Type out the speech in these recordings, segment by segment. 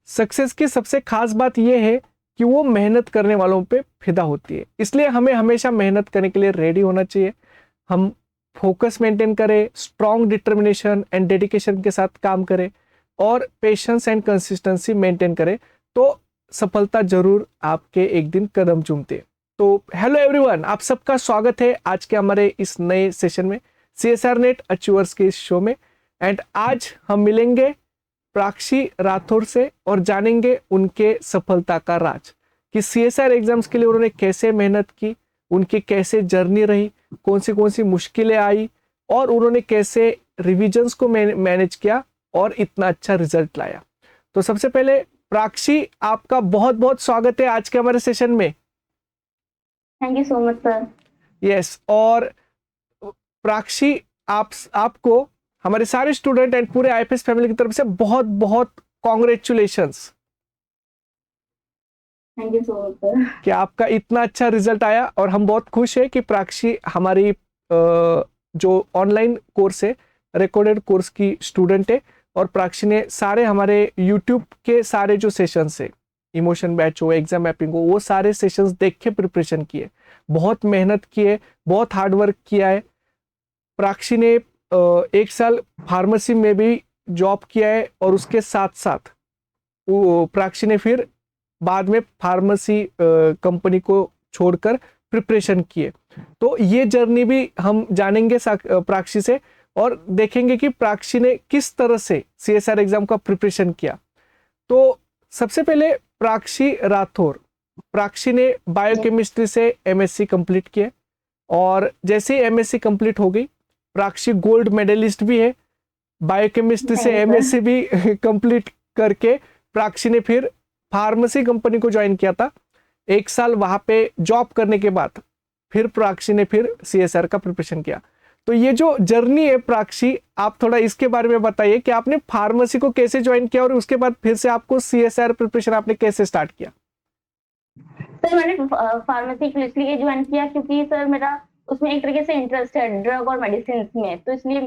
Success की सबसे खास बात यह है कि वो मेहनत करने वालों पे फिदा होती है। इसलिए हमें हमेशा मेहनत करने के लिए रेडी होना चाहिए। हम फोकस मेंटेन करें, स्ट्रॉन्ग डिटर्मिनेशन एंड डेडिकेशन के साथ काम करें और पेशेंस एंड कंसिस्टेंसी मेंटेन करें, तो सफलता जरूर आपके एक दिन कदम चूमते हैं। तो हेलो एवरीवन, आप सबका स्वागत है आज के हमारे इस नए सेशन में, CSR नेट अचीवर्स के इस शो में। एंड आज हम मिलेंगे प्राक्षी राठौर से और जानेंगे उनके सफलता का राज कि CSR एग्जाम्स के लिए उन्होंने कैसे मेहनत की, उनकी कैसे जर्नी रही, कौन सी मुश्किलें आई और उन्होंने कैसे रिविजन्स को मैनेज किया और इतना अच्छा रिजल्ट लाया। तो सबसे पहले प्राक्षी, आपका बहुत बहुत स्वागत है आज के हमारे सेशन में। Thank you so much sir. Yes, और प्राक्षी, आपको हमारे सारे स्टूडेंट एंड पूरे IFS फैमिली की तरफ से बहुत बहुत congratulations. Thank you so much sir. कि आपका इतना अच्छा रिजल्ट आया और हम बहुत खुश है कि प्राक्षी हमारी जो ऑनलाइन कोर्स है, रिकॉर्डेड कोर्स की स्टूडेंट है। और प्राक्षी ने सारे हमारे यूट्यूब के सारे जो सेशंस है, इमोशन बैच हो, एग्जाम मैपिंग हो, वो सारे सेशंस देख के प्रिपरेशन किए, बहुत मेहनत किए, बहुत हार्डवर्क किया है। प्राक्षी ने 1 साल फार्मेसी में भी जॉब किया है और उसके साथ साथ प्राक्षी ने फिर बाद में फार्मेसी कंपनी को छोड़कर प्रिपरेशन किए। तो ये जर्नी भी हम जानेंगे प्राक्षी से और देखेंगे कि प्राक्षी ने किस तरह से CSR एग्जाम का प्रिपरेशन किया। तो सबसे पहले प्राक्षी राठौर, प्राक्षी ने बायोकेमिस्ट्री से MSc कंप्लीट किए और जैसे ही MSc कंप्लीट हो गई, प्राक्षी गोल्ड मेडलिस्ट भी है। बायोकेमिस्ट्री से MSc भी कंप्लीट करके प्राक्षी ने फिर फार्मेसी कंपनी को ज्वाइन किया था। 1 साल वहां पे जॉब करने के बाद फिर प्राक्षी ने फिर CSR का प्रिपरेशन किया। तो ये जो जर्नी है प्राक्षी, आप थोड़ा इसके बारे में बताइए कि आपने फार्मेसी को कैसे ज्वाइन किया और उसके बाद फिर से आपको CSR प्रिपरेशन आपने कैसे स्टार्ट किया। सर मैंने फार्मेसी इसलिए ज्वाइन किया क्योंकि सर मेरा उसमें एक तरीके से इंटरेस्ट है ड्रग और मेडिसिन में, तो इसलिए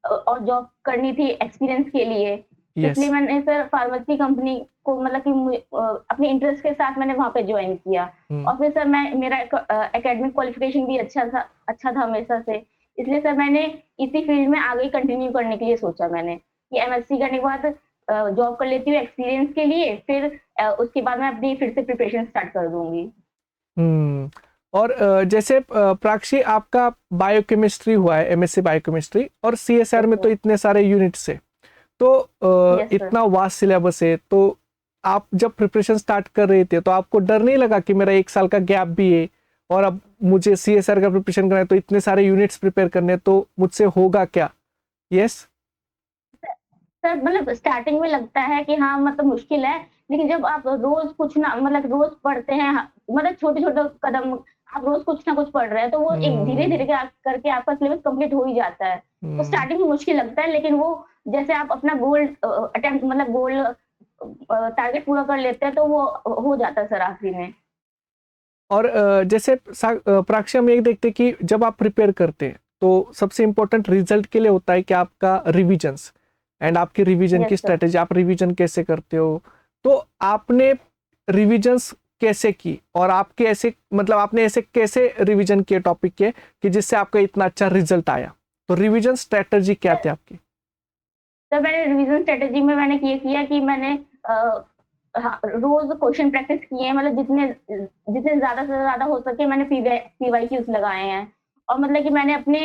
और जॉब करनी थी एक्सपीरियंस के लिए। इसलिए मैंने सर फार्मेसी कंपनी को मतलब कि अपने इंटरेस्ट के साथ मैंने वहां पे ज्वाइन किया। और फिर सर मेरा एकेडमिक क्वालिफिकेशन भी अच्छा था हमेशा से। इसलिए सर मैंने इसी फील्ड में आगे कंटिन्यू करने के लिए सोचा मैंने कि MSc करने के बाद जॉब कर लेती हूँ एक्सपीरियंस के लिए, फिर उसके बाद मैं अपनी फिर से प्रिपरेशन स्टार्ट कर दूंगी। और जैसे प्राक्षी आपका बायोकेमिस्ट्री हुआ है, MSc बायोकेमिस्ट्री, और CSR में तो इतने सारे यूनिट्स है, तो इतना वास्ट सिलेबस है, तो आप जब प्रिपरेशन स्टार्ट कर रहे थे तो आपको डर नहीं लगा कि मेरा 1 साल का गैप भी है और अब मुझे CSR का प्रिपरेशन करना है, तो इतने सारे यूनिट्स प्रिपेयर करने, तो मुझसे होगा क्या। यस सर मतलब स्टार्टिंग में लगता है कि हाँ मतलब मुश्किल है, लेकिन जब आप रोज कुछ ना मतलब रोज पढ़ते हैं, मतलब छोटे-छोटे कदम आप रोज कुछ ना कुछ पढ़ रहे हैं, तो वो एक धीरे-धीरे करके आपका सिलेबस कंप्लीट हो ही जाता है। तो स्टार्टिंग में मुश्किल लगता है, लेकिन वो जैसे आप अपना गोल अटेम्प्ट मतलब गोल टारगेट पूरा कर लेते हैं, तो वो हो जाता है सर आखिरी में। और जैसे प्राक्षी हम ये देखते हैं कि जब आप प्रिपेयर करते हैं तो सबसे इंपॉर्टेंट रिजल्ट के लिए होता है कि आपका रिविजन्स एंड आपकी रिवीजन की स्ट्रेटेजी, आप रिवीजन कैसे करते हो। तो आपने रिवीजन्स कैसे की और आपके ऐसे मतलब आपने ऐसे कैसे रिवीजन किए टॉपिक के कि जिससे आपका इतना अच्छा रिजल्ट आया। तो रिवीजन स्ट्रेटेजी क्या थी आपकी। तो मैंने रिवीजन स्ट्रेटेजी में मैंने ये किया कि मैंने हाँ, रोज क्वेश्चन प्रैक्टिस किए हैं, मतलब जितने ज्यादा से ज्यादा हो सके मैंने PYQs लगाए हैं। और मतलब कि मैंने अपने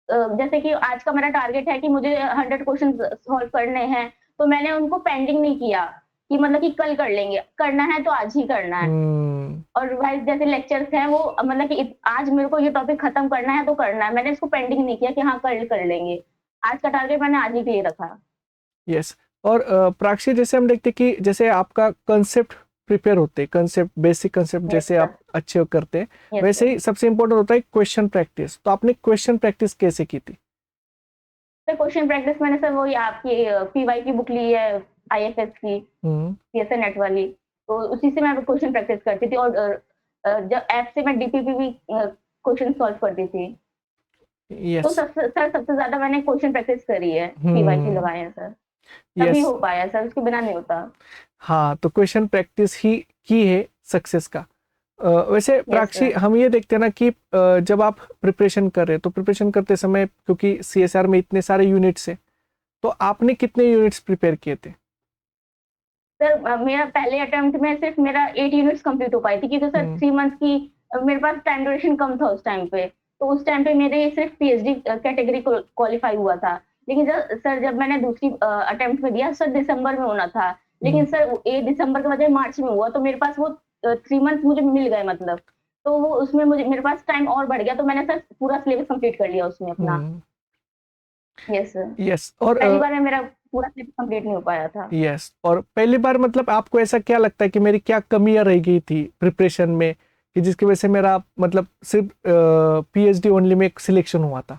जैसे कि आज का मेरा टारगेट है कि मुझे 100 क्वेश्चन सॉल्व करने हैं, तो मैंने उनको पेंडिंग नहीं किया कि मतलब कि कल कर लेंगे, करना है तो आज ही करना है। और रिवाइज जैसे लेक्चर्स हैं वो मतलब कि आज मेरे को ये टॉपिक खत्म करना है तो करना है, मैंने इसको पेंडिंग नहीं किया कि हाँ कल कर लेंगे। आज का टारगेट मैंने आज ही के लिए रखा। यस और प्राक्षी, जैसे हम देखते कि जैसे आपका कंसेप्ट प्रिपेयर होते हैं, कंसेप्ट बेसिक कंसेप्ट जैसे आप अच्छे करते हैं, वैसे ही सबसे इंपॉर्टेंट होता है क्वेश्चन प्रैक्टिस। तो आपने क्वेश्चन प्रैक्टिस कैसे की थी। सर क्वेश्चन प्रैक्टिस मैंने सर वही आपकी PY की बुक ली है IFS की, CSR नेट वाली, तो उसी से मैं क्वेश्चन प्रैक्टिस करती थी। और जब ऐप से मैं DPP भी क्वेश्चन सॉल्व करती थी। तो सबसे ज्यादा मैंने क्वेश्चन प्रैक्टिस करी है, PY की लगाए हैं सर। तभी यस। हो पाया सर, उसके बिना नहीं होता। हाँ, तो क्वेश्चन प्रैक्टिस ही की है सक्सेस का। वैसे यस प्राक्षी, सर। हम ये देखते हैं ना कि जब आप प्रिपरेशन कर रहे हैं तो प्रिपरेशन करते समय, क्योंकि सीएसआर में इतने सारे यूनिट्स है, तो आपने कितने यूनिट्स प्रिपेयर किए थे? सर मेरा पहले अटेम्प्ट में सिर्फ मेरा 8 यूनिट्स कंप्लीट हो पाई थी, क्योंकि सर हम्म। 3 मंथ की मेरे पास टाइम ड्यूरेशन कम था उस टाइम पे। तो उस टाइम पे मेरे सिर्फ पीएचडी कैटेगरी क्वालिफाई हुआ था। लेकिन जब मैंने दूसरी अटेम्प्ट में दिया सर, दिसंबर में होना था। लेकिन हम्म। सर ये दिसंबर के बजाय मार्च में हुआ, तो मेरे पास वो 3 मंथ मुझे मिल गए मतलब। तो वो उसमें मुझे मेरे पास टाइम और बढ़ गया, तो मैंने सर पूरा सिलेबस कंप्लीट कर लिया उसमें अपना। हम्म। Yes sir. यस। और पहली बार में मेरा पूरा सिलेबस कंप्लीट नहीं हो पाया था। यस, और पहली बार मतलब आपको ऐसा क्या लगता है कि मेरी क्या कमियां रह गई थी प्रिपरेशन में, कि जिसकी वजह से मेरा मतलब सिर्फ पीएचडी ओनली में सिलेक्शन हुआ था?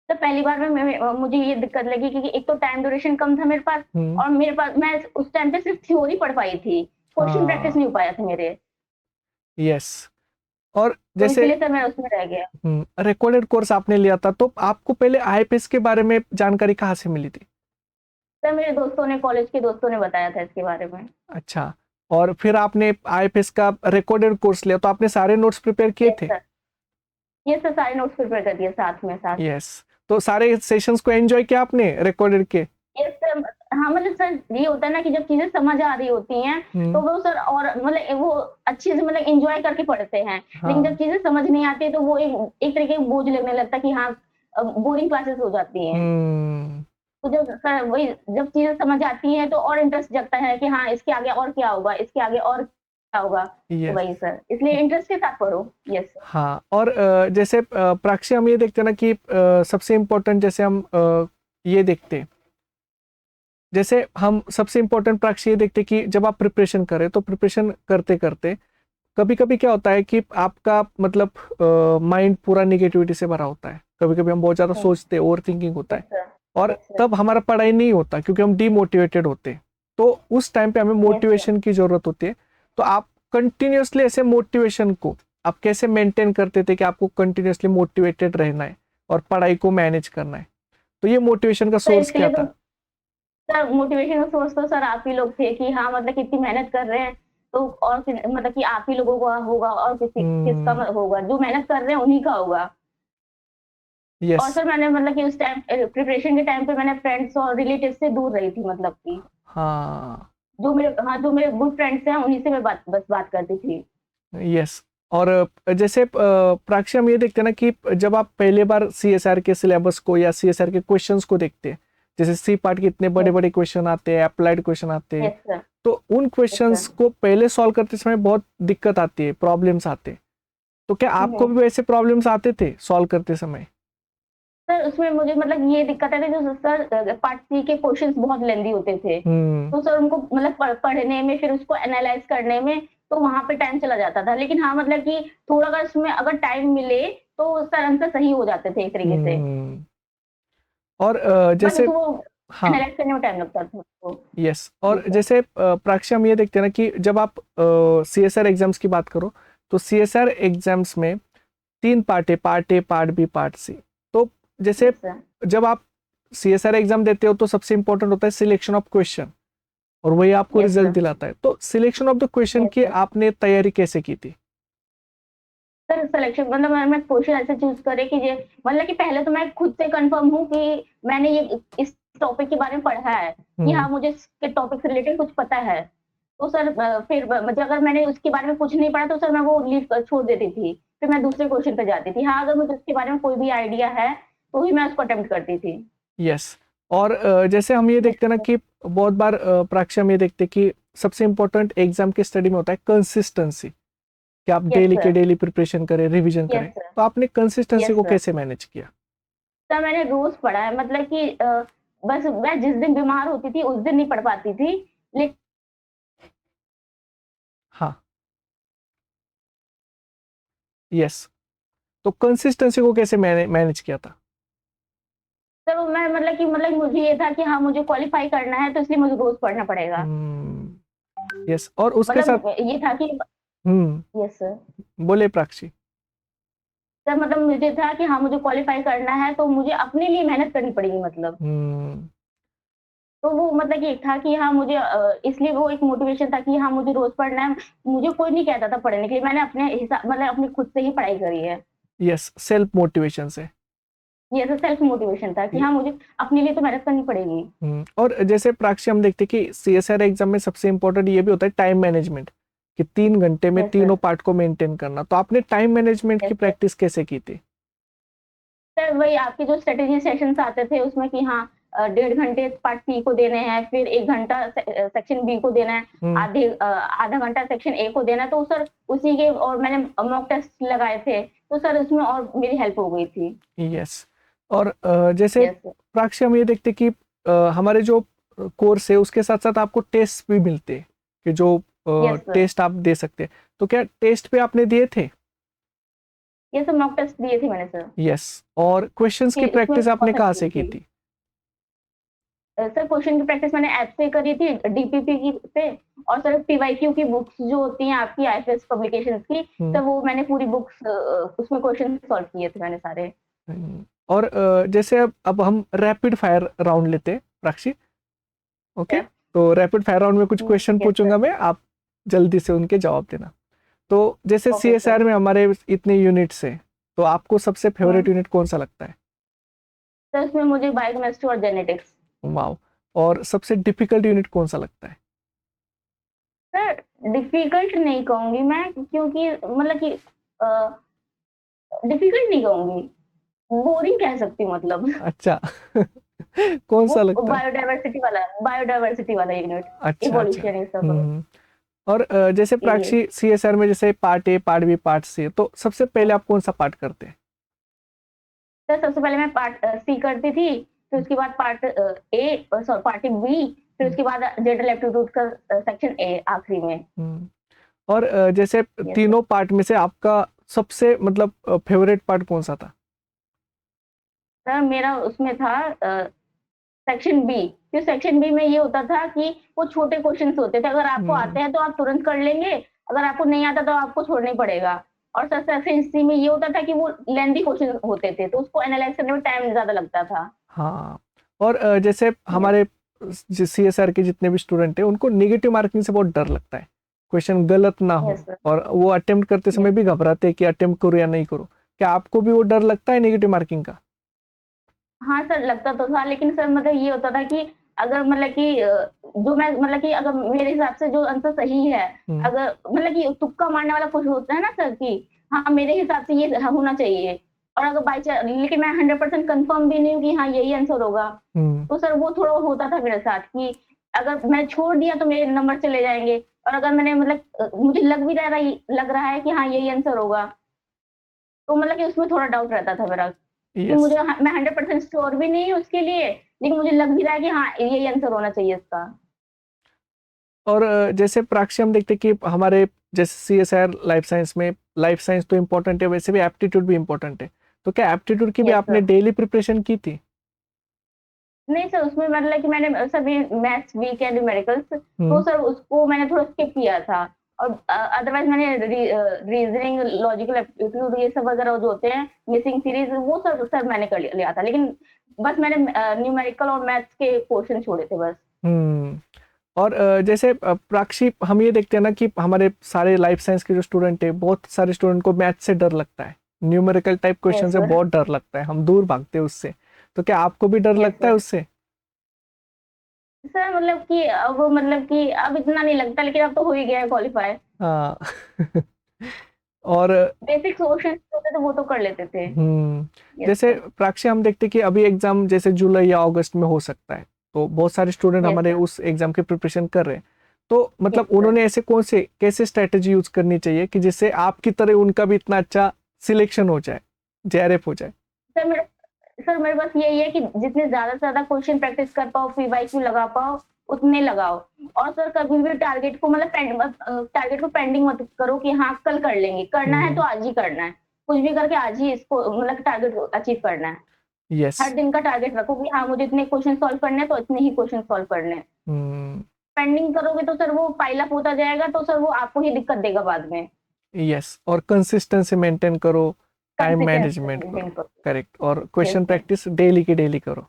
तो पहली बार में मुझे ये दिक्कत लगी, क्योंकि एक तो टाइम ड्यूरेशन कम था मेरे पास, हम्म। और मेरे पास मैं उस टाइम पे सिर्फ थ्योरी पढ़ पाई थी, क्वेश्चन प्रैक्टिस हाँ। नहीं हो पाया था मेरे। यस। और तो जैसे इसीलिए सर मैं उसमें रह गया। रिकॉर्डेड कोर्स आपने लिया था, तो आपको पहले आईपीएस के बारे में जानकारी कहाँ से मिली थी? सर मेरे दोस्तों ने, कॉलेज के दोस्तों ने बताया था इसके बारे में। अच्छा। और फिर आपने आईपीएस का रिकॉर्डेड कोर्स लिया, तो आपने सारे नोट्स प्रिपेयर किए यस थे? सर। ये सर सारे नोट्स प्रिपेयर कर दिए साथ में साथ। यस। तो सारे सेशंस को एंजॉय किया आपने रिकॉर्डेड के? Yes sir. हाँ मतलब सर ये होता है ना कि जब चीजें समझ आ रही होती हैं, तो हम्म। वो सर और मतलब वो अच्छे से मतलब एंजॉय करके पढ़ते हैं। लेकिन जब हाँ। चीजें समझ नहीं आती है, तो वो एक तरीके का बोझ लगने लगता है कि हाँ, बोरिंग क्लासेस हो जाती हैं। हम्म। तो जब सर वही जब चीज़ें समझ आती हैं, तो और इंटरेस्ट जगता है कि हाँ, इसके आगे और क्या होगा, इसके आगे और क्या होगा? तो यस। वही सर, इसलिए इंटरेस्ट के साथ पढ़ो। Yes sir. हाँ, और जैसे प्राक्षी, हम ये देखते हैं ना कि सबसे इम्पोर्टेंट, जैसे हम ये देखते हैं, जैसे हम सबसे इम्पोर्टेंट प्राक्षी ये देखते हैं कि जब आप प्रिपरेशन करें तो प्रिपरेशन करते करते कभी कभी क्या होता है कि आपका मतलब माइंड पूरा निगेटिविटी से भरा होता है, कभी कभी हम बहुत ज़्यादा हुँ, सोचते हैं, ओवर थिंकिंग होता यस है, सर। और यस सर। तब हमारा पढ़ाई नहीं होता क्योंकि हम डीमोटिवेटेड होते हैं। तो उस टाइम पे हमें यस सर। मोटिवेशन की ज़रूरत होती है। तो आप कंटिन्यूअसली ऐसे मोटिवेशन को आप कैसे मेंटेन करते थे कि आपको कंटिन्यूअसली मोटिवेटेड रहना है और पढ़ाई को मैनेज करना है? तो ये मोटिवेशन का सर सोर्स इसके क्या लिए तो था? सर मोटिवेशन का सोर्स तो सर आप ही लोग थे कि हाँ, मतलब कितनी मेहनत कर रहे हैं, तो और फिर मतलब कि आप ही लोगों का होगा और किसका हम्म। होगा? जो मेहनत कर रहे हैं उन्हीं का होगा। यस। और सर मैंने मतलब कि उस टाइम प्रिपरेशन के टाइम पे मैंने फ्रेंड्स और रिलेटिव से दूर रही थी, मतलब कि हाँ। जो मेरे गुड फ्रेंड्स हैं उन्हीं से मैं बात करती थी। यस। और जैसे प्राक्षी, हम ये देखते हैं ना कि जब आप पहले बार सीएसआर के सिलेबस को या सीएसआर के क्वेश्चंस को देखते हैं, जैसे सी पार्ट के इतने बड़े यस। बड़े क्वेश्चन आते हैं, अप्लाइड क्वेश्चन आते हैं, यस सर। तो उन यस क्वेश्चंस सर। को पहले सॉल्व करते समय बहुत दिक्कत आती है, प्रॉब्लम्स आते हैं। तो क्या हुँ, आपको हुँ। भी वैसे प्रॉब्लम्स आते थे सॉल्व करते समय? सर उसमें मुझे मतलब ये दिक्कत है ना, जो सर पार्ट सी के क्वेश्चंस बहुत लेंथी होते थे। हम्म। तो सर उनको मतलब पढ़ने में, फिर उसको एनालाइज़ करने में, तो वहाँ पे टाइम चला जाता था। लेकिन हाँ, मतलब कि थोड़ा अगर उसमें अगर टाइम मिले, तो सर आंसर सही हो जाते थे एक तरीके से। हम्म। और बट जैसे, उसको हाँ, एनालाइज़ करने में टाइम लगता था उसको। यस, जी और सर। जैसे प्राक्षी, हम ये देखते हैं ना कि जब आप सीएसआर एग्जाम्स की बात करो, तो सीएसआर एग्जाम्स में 3 पार्ट है, part A, part B, part C. तो जैसे यस सर। जब आप सीएसआर एग्जाम देते हो तो सबसे इंपॉर्टेंट होता है सिलेक्शन ऑफ क्वेश्चन, और वही आपको यस रिजल्ट सर। दिलाता है। तो selection of the question yes की सर। आपने तैयारी कैसे की थी? सर सिलेक्शन मतलब मैं क्वेश्चन ऐसे चूज़ करे कि ये मतलब कि पहले तो मैं खुद से कन्फर्म हूँ कि मैंने ये इस टॉपिक के बारे में पढ़ा है, कि हम्म। हाँ, मुझे इसके टॉपिक से रिलेटेड कुछ पता है। तो सर फिर मतलब अगर मैंने उसके बारे में कुछ नहीं पढ़ा, तो सर मैं वो लीव कर छोड़ देती थी। फिर मैं दूसरे क्वेश्चन पे जाती थी। हाँ, अगर मुझे उसके बारे में कोई भी आइडिया है, तो ही मैं उसको अटेम्प्ट करती थी। यस। और जैसे हम ये यस देखते हैं ना सर। कि बहुत बार प्राक्षी, हम ये देखते हैं कि सबसे इंपॉर्टेंट एग्जाम की स्टडी में होता है कंसिस्टेंसी, कि आप यस डेली के सर। डेली प्रिपरेशन करें, रिवीजन यस करें। सर। तो आपने कंसिस्टेंसी यस को सर। कैसे मैनेज किया? सर मैंने रोज़ पढ़ा है, मतलब कि बस मैं जिस दिन बीमार होती थी, उस दिन नहीं पढ़ पाती थी। लेकिन हाँ। यस। तो कंसिस्टेंसी को कैसे मैनेज किया था? सर मैं मतलब मुझे ये था कि हाँ, मुझे क्वालीफाई करना है, तो इसलिए मुझे रोज़ पढ़ना पड़ेगा। यस, और उसके साथ, मतलब ये था कि हम्म, यस सर। बोले प्राक्षी। सर मतलब मुझे था कि हाँ, मुझे क्वालीफाई करना है, तो मुझे अपने लिए मेहनत करनी पड़ेगी मतलब। हम्म। तो वो मतलब कि एक था कि हाँ मुझे इसलिए वो एक मोटिवेशन था कि हाँ मुझे रोज पढ़ना है। मुझे कोई नहीं कहता था पढ़ने के लिए, मैंने अपने हिसाब मतलब अपने खुद से ही पढ़ाई करी है। यस, सेल्फ मोटिवेशन से। ये ऐसा सेल्फ मोटिवेशन था कि ये- हाँ मुझे अपने लिए तो मेहनत करनी पड़ेगी। और जैसे प्राक्षी हम देखते हैं कि सीएसआर एग्जाम में सबसे इम्पोर्टेंट ये भी होता है टाइम मैनेजमेंट, कि 3 घंटे में यस सर। तीनों पार्ट को मेंटेन करना। तो आपने टाइम मैनेजमेंट की यस सर। प्रैक्टिस कैसे की थी? सर वही आपके जो स्ट्रेटेजी सेशंस आते थे उसमें कि हाँ 1.5 घंटे पार्ट सी को देने हैं, फिर 1 घंटा सेक्शन बी को देना है, हम्म। आधा घंटा सेक्शन ए को देना है, तो सर उसी के और मैंने मॉक टेस्ट लगाए थे, तो सर उसमें और मेरी हेल्प हो गई थी। यस। और जैसे यस सर। प्राक्षी हम ये देखते हैं कि हमारे जो कोर्स है उसके साथ साथ आपको टेस्ट भी मिलते हैं, कि जो यस सर। टेस्ट आप दे सकते हैं। तो क्या टेस्ट पे आपने दिए थे? ये सब मॉक टेस्ट दिए थे मैंने सर। यस। और क्वेश्चंस की कि उसमें प्रैक्टिस आपने बहुत कहाँ हेल्प से हुई की थी। थी? सर क्वेश्चन की प्रैक्टिस मैंने ऐप से करी थी, डीपीपी की पे। और सर पीवाईक्यू की बुक्स जो होती हैं आपकी आईएफएस पब्लिकेशंस की, हम्म। तो वो मैंने पूरी बुक्स उसमें क्वेश्चन सॉल्व किए थे मैंने सारे। और जैसे अब हम रैपिड फायर राउंड लेते हैं प्राक्षी। ओके। तो रैपिड फायर राउंड में कुछ क्वेश्चन यस सर। पूछूंगा मैं, आप जल्दी से उनके जवाब देना। तो जैसे ओके सर। सीएसआर में हमारे इतने यूनिट्स हैं, तो आपको सबसे फेवरेट हम्म। यूनिट कौन सा लगता है? सर उसमें मुझे बायोकेमिस्ट्री और जेनेटिक्स। वाओ। और सबसे डिफिकल्ट यूनिट कौन सा लगता है? सर डिफिकल्ट नहीं कहूंगी मैं, क्योंकि मतलब कि डिफिकल्ट नहीं कहूंगी, बोरिंग कह सकती हूँ मतलब। अच्छा। कौन वो सा लगता है? बायोडायवर्सिटी वाला यूनिट, अच्छा अच्छा। इवोल्यूशन ये सब। और जैसे ये प्राक्षी सीएसआर में जैसे part A part B part C, तो सबसे पहले आप कौन सा पार्ट करते हैं? सर सबसे पहले मैं पार्ट सी करती थी, फिर उसके बाद part A, sorry part B, फिर हम्म, उसके बाद जनरल एप्टीट्यूड का सेक्शन ए आखिरी में। हम्म। और जैसे यस सर। तीनों पार्ट में से आपका सबसे मतलब फेवरेट पार्ट कौन सा था? सर मेरा उसमें था सेक्शन बी। फिर सेक्शन बी में ये होता था कि वो छोटे क्वेश्चंस होते थे, अगर आपको हम्म। आते हैं तो आप तुरंत कर लेंगे, अगर आपको नहीं आता तो आपको छोड़ना ही पड़ेगा। और सर सेक्शन सी में ये होता था कि वो लेंथी क्वेश्चन होते थे, तो उसको एनालाइज करने में टाइम ज्यादा लगता था। हाँ। और जैसे यस। हमारे सीएसआर के जितने भी स्टूडेंट हैं उनको नेगेटिव मार्किंग से बहुत डर लगता है, क्वेश्चन गलत ना हो। Yes sir. और वो अटेम्प्ट करते समय यस। भी घबराते हैं कि अटेम्प्ट करूँ या नहीं करूँ। क्या आपको भी वो डर लगता है नेगेटिव मार्किंग का? हाँ सर, लगता तो था, लेकिन सर मतलब ये होता था कि अगर मतलब कि जो मैं मतलब कि अगर मेरे हिसाब से जो आंसर सही है, हम्म। अगर मतलब कि तुक्का मारने वाला कुछ होता है ना सर कि हाँ, मेरे हिसाब से ये होना चाहिए, और अगर बाय चांस लेकिन मैं 100% कंफर्म भी नहीं हूँ कि हाँ, यही आंसर होगा, हम्म। तो सर वो थोड़ा होता था मेरे साथ कि अगर मैं छोड़ दिया तो मेरे नंबर चले जाएँगे, और अगर मैंने मतलब मुझे लग रहा है कि हाँ, यही आंसर होगा, तो मतलब कि उसमें थोड़ा डाउट रहता था मेरा। कि यस। मैं 100% श्योर भी नहीं हूँ उसके लिए, लेकिन मुझे लग भी रहा है कि हाँ, यही आंसर होना चाहिए इसका। और जैसे प्राक्षी हम देखते हैं कि हमारे जैसे सीएसआर लाइफ साइंस में, लाइफ साइंस तो इम्पोर्टेंट है, वैसे भी एप्टीट्यूड भी इम्पोर्टेंट है। तो क्या एप्टीट्यूड की भी यस आपने सर। डेली प्रिपरेशन की थी? नहीं सर, उसमें मतलब कि मैंने सभी मैथ्स, वीक एंड न्यूमेरिकल्स, तो हम्म। सर उसको मैंने थोड़ा स्किप किया था। और अदरवाइज़ मैंने रीज़निंग, लॉजिकल एप्टीट्यूड ये सब वगैरह जो होते हैं, मिसिंग सीरीज़ वो सब मैंने कर लिया था। लेकिन बस मैंने न्यूमेरिकल और मैथ्स के पोर्शन छोड़े थे बस। हम्म। और जैसे प्राक्षी हम ये देखते हैं ना कि हमारे सारे लाइफ साइंस के जो स्टूडेंट है, बहुत सारे स्टूडेंट को मैथ से डर लगता है, न्यूमेरिकल टाइप क्वेश्चन यस से सर। बहुत डर लगता है, हम दूर भागते हैं उससे। तो क्या आपको भी डर यस लगता है सर। उससे? सर मतलब कि अब इतना नहीं लगता, लेकिन अब तो हो ही गया है क्वालीफाई। हाँ। और बेसिक क्वेश्चंस होते थे वो तो कर लेते थे। यस जैसे सर। प्राक्षी हम देखते हैं कि अभी एग्जाम जैसे जुलाई या अगस्त में हो सकता है, तो बहुत सारे स्टूडेंट यस हमारे सर। उस एग्जाम की प्रिपरेशन कर रहे हैं। तो मतलब यस सर। उन्होंने ऐसे कौन से कैसे स्ट्रेटेजी यूज करनी चाहिए कि जिससे आपकी तरह उनका भी इतना अच्छा सिलेक्शन हो जाए, जेआरएफ हो जाए? सर मेरा सर मेरे पास यही है कि जितने ज़्यादा से ज़्यादा क्वेश्चन प्रैक्टिस कर पाओ, पीवाईक्यू लगा पाओ, उतने लगाओ। और सर कभी भी टारगेट को मतलब टारगेट को पेंडिंग मत करो कि हाँ, कल कर लेंगे। करना है तो हम्म। आज ही करना है। कुछ भी करके आज ही इसको मतलब टारगेट को अचीव करना है। यस। हर दिन का टारगेट रखो कि हाँ, मुझे इतने क्वेश्चन सॉल्व करने हैं, तो इतने ही क्वेश्चन सॉल्व करने हैं। हम्म। पेंडिंग करोगे तो सर वो पाइल अप होता जाएगा, तो सर वो आपको ही दिक्कत देगा बाद में। यस। और कंसिस्टेंसी मेंटेन करो, टाइम कंसिस्टेंसी मैनेजमेंट करो। मेंटेन करो। करेक्ट। और yes question sir. Practice daily की डेली करो।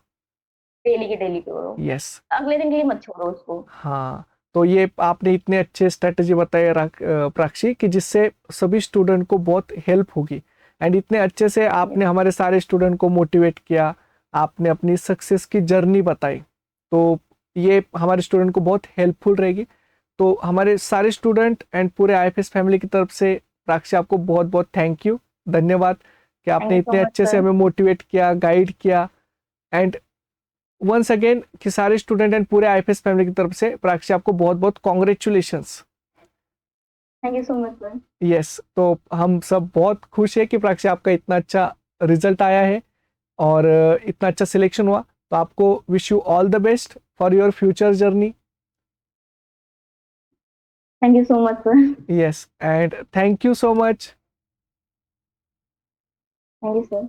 डेली के डेली करो, यस। अगले दिन के लिए मत छोड़ो उसको। हाँ, तो ये आपने इतने अच्छे स्ट्रेटजी बताए प्राक्षी, कि जिससे सभी स्टूडेंट को बहुत हेल्प होगी। एंड इतने अच्छे से आपने हमारे सारे स्टूडेंट को मोटिवेट किया, आपने अपनी सक्सेस की जर्नी बताई, तो ये हमारे स्टूडेंट को बहुत हेल्पफुल रहेगी। तो हमारे सारे स्टूडेंट एंड पूरे आईएफएस फैमिली की तरफ से प्राक्षी आपको बहुत बहुत थैंक यू, धन्यवाद कि थैंक आपने यू सो इतने मच अच्छे से सर। हमें मोटिवेट किया, गाइड किया। एंड वंस अगेन कि सारे स्टूडेंट एंड पूरे आईएफएस फैमिली की तरफ से प्राक्षी आपको बहुत बहुत congratulations. Thank you so much sir. Yes, तो हम सब बहुत खुश है कि प्राक्षी आपका इतना अच्छा रिजल्ट आया है और इतना अच्छा सिलेक्शन हुआ। तो आपको wish you all the best for your future journey. Thank you so much sir. Yes, and thank you so much. Thank you sir.